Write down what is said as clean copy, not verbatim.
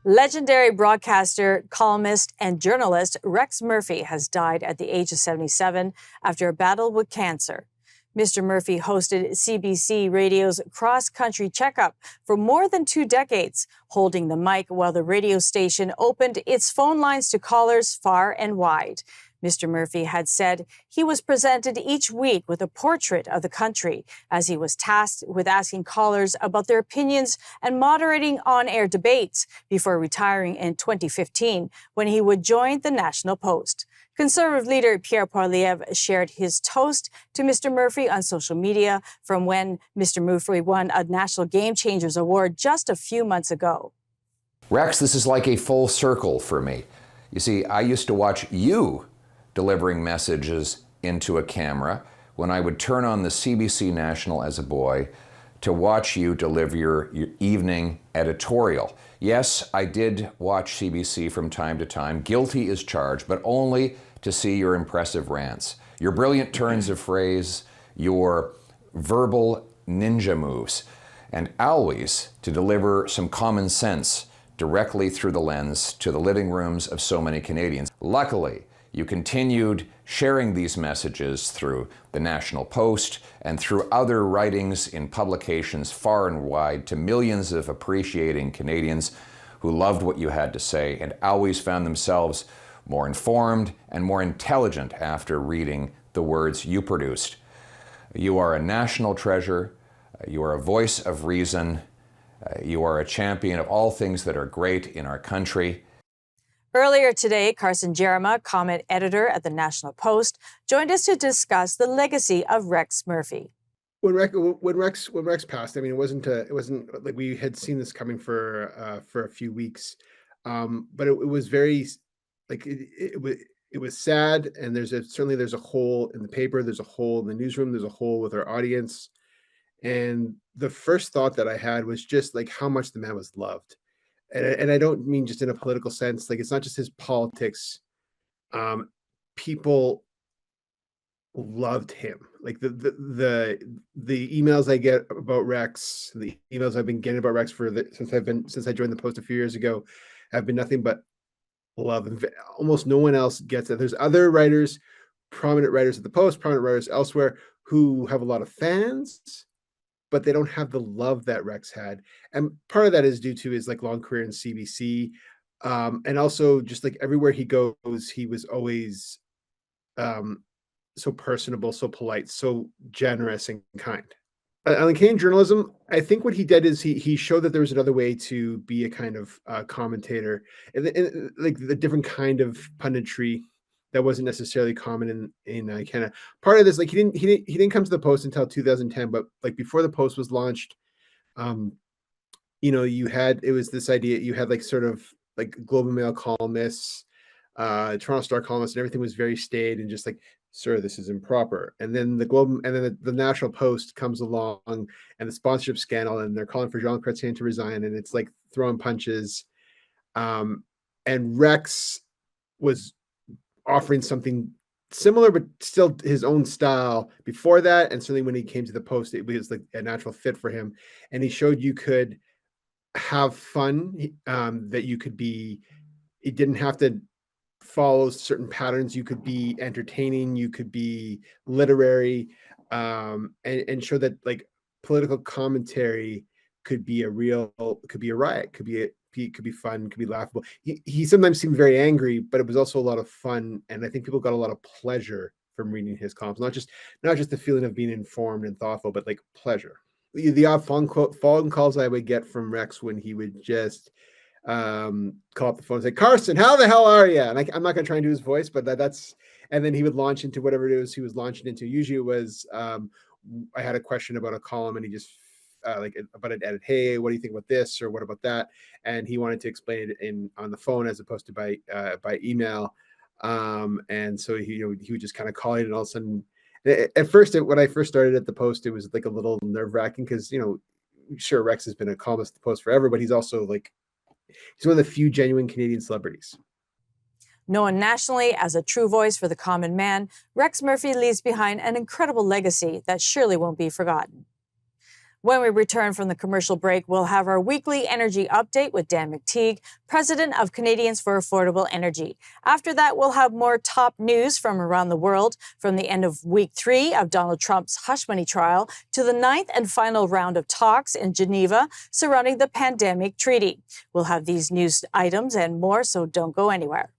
Legendary broadcaster, columnist, and journalist Rex Murphy has died at the age of 77 after a battle with cancer. Mr. Murphy hosted CBC Radio's cross-country checkup for more than 2 decades, holding the mic while the radio station opened its phone lines to callers far and wide. Mr. Murphy had said he was presented each week with a portrait of the country as he was tasked with asking callers about their opinions and moderating on-air debates before retiring in 2015 when he would join the National Post. Conservative leader Pierre Poilievre shared his toast to Mr. Murphy on social media from when Mr. Murphy won a National Game Changers Award just a few months ago. Rex, this is like a full circle for me. You see, I used to watch you delivering messages into a camera when I would turn on the CBC National as a boy to watch you deliver your evening editorial. Yes, I did watch CBC from time to time, guilty as charged, but only to see your impressive rants, your brilliant turns of phrase, your verbal ninja moves, and always to deliver some common sense directly through the lens to the living rooms of so many Canadians. Luckily, you continued sharing these messages through the National Post and through other writings in publications far and wide to millions of appreciating Canadians who loved what you had to say and always found themselves more informed and more intelligent after reading the words you produced. You are a national treasure. You are a voice of reason. You are a champion of all things that are great in our country. Earlier today, Carson Jerema, comment editor at the National Post, joined us to discuss the legacy of Rex Murphy. When Rex passed, I mean, it wasn't like we had seen this coming for a few weeks, but it was very like it was sad, and there's a hole in the paper, there's a hole in the newsroom, there's a hole with our audience, and the first thought that I had was just like how much the man was loved. And I don't mean just in a political sense, like it's not just his politics. People loved him. Like the emails I get about Rex, the emails I've been getting about Rex since I joined the Post a few years ago, have been nothing but love. And almost no one else gets it. There's other writers, prominent writers at the Post, prominent writers elsewhere who have a lot of fans, but they don't have the love that Rex had. And part of that is due to his like long career in CBC. And also just like everywhere he goes, he was always so personable, so polite, so generous and kind. On Canadian journalism, I think what he did is he showed that there was another way to be a kind of commentator, and like the different kind of punditry that wasn't necessarily common in Canada. Part of this, like he didn't come to the Post until 2010, but like before the Post was launched, it was this idea, you had like sort of like Globe and Mail columnists, Toronto Star columnists, and everything was very staid and just like, sir, this is improper. And then the National Post comes along and the sponsorship scandal, and they're calling for Jean Chrétien to resign, and it's like throwing punches. And Rex was offering something similar, but still his own style before that. And certainly when he came to the Post, it was like a natural fit for him. And he showed you could have fun, that you could be, it didn't have to follow certain patterns. You could be entertaining, you could be literary, and show that like political commentary could be a riot, could be fun, could be laughable. He sometimes seemed very angry, but it was also a lot of fun, and I think people got a lot of pleasure from reading his columns. Not just the feeling of being informed and thoughtful, but like pleasure. The odd phone calls I would get from Rex when he would just call up the phone and say, "Carson, how the hell are you?" And I'm not going to try and do his voice, but that's, and then he would launch into whatever it was he was launching into. Usually it was, I had a question about a column, and he just like about an edit. Hey, what do you think about this, or what about that? And he wanted to explain it on the phone as opposed to by email. And so he would just kind of call it, and all of a sudden, at first, when I first started at the Post, it was like a little nerve-wracking because sure, Rex has been a columnist at the Post forever, but he's also like, he's one of the few genuine Canadian celebrities. Known nationally as a true voice for the common man, Rex Murphy leaves behind an incredible legacy that surely won't be forgotten. When we return from the commercial break, we'll have our weekly energy update with Dan McTeague, president of Canadians for Affordable Energy. After that, we'll have more top news from around the world, from the end of week 3 of Donald Trump's hush money trial to the 9th and final round of talks in Geneva surrounding the pandemic treaty. We'll have these news items and more, so don't go anywhere.